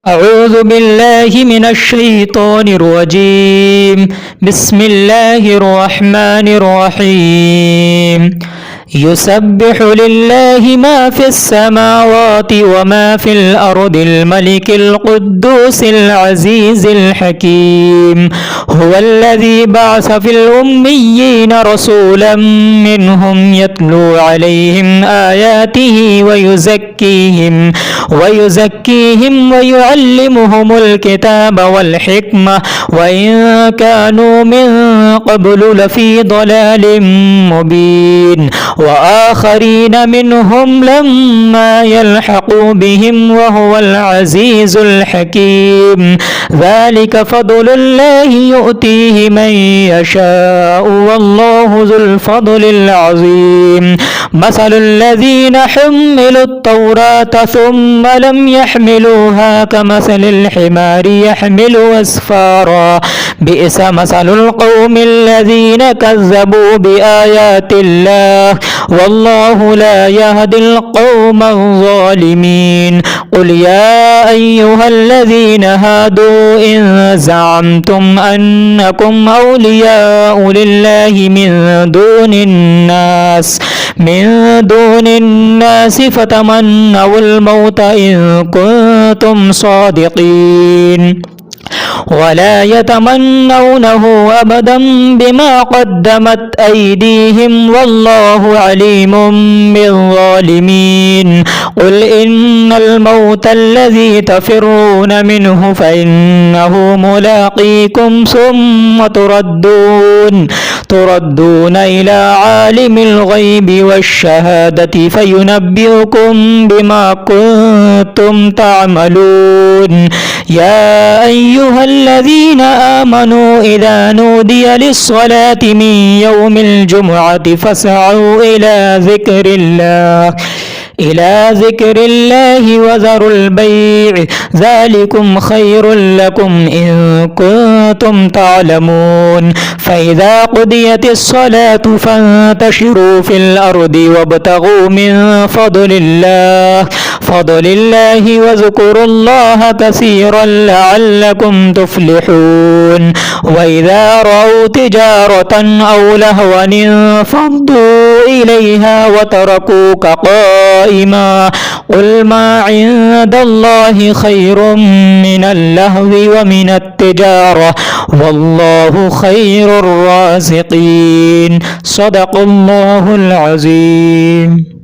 أعوذ بالله من الشيطان الرجيم. بسم الله الرحمن الرحيم. يسبح لله ما في السماوات وما في الأرض الملك القدوس العزيز الحكيم. هو الذي بعث في الأميين رسولا منهم يتلو عليهم آياته ويزكيهم ويعلمهم الكتاب والحكمة وإن كانوا من قبل لفي ضلال مبين. وآخرين منهم لما يلحقوا بهم وهو العزيز الحكيم. ذلك فضل الله يؤتيه من يشاء والله ذو الفضل العظيم. مثل الذين حملوا التوراة ثم لم يحملوها كمثل الحمار يحمل أسفارا. بئس مثل القوم الذين كذبوا بآيات الله والله لا يهدي القوم الظالمين. قل يا أيها الذين هادوا إن زعمتم أنكم أولياء لله من دون الناس فتمنوا الموت إن كنتم صادقين ولا يتمنونه أبدا بما قدمت أيديهم والله عليم بالظالمين. قل إن الموت الذي تفرون منه فإنه ملاقيكم ثم تردون إلى عالم الغيب والشهادة فينبئكم بما كنتم تعملون. يا أيها الذين آمنوا إذا نودي للصلاة من يوم الجمعة فاسعوا إلى ذكر الله وذروا البيع ذلكم خير لكم إن كنتم تعلمون. فإذا قضيت الصلاة فانتشروا في الأرض وابتغوا من فضل الله واذكروا الله كثيرا لعلكم تفلحون. وإذا رأوا تجارة أو لهوا انفضوا إليها وتركوك قائما. قل ما عند الله خير من اللهو ومن التجارة والله خير الرازقين. صدق الله العظيم.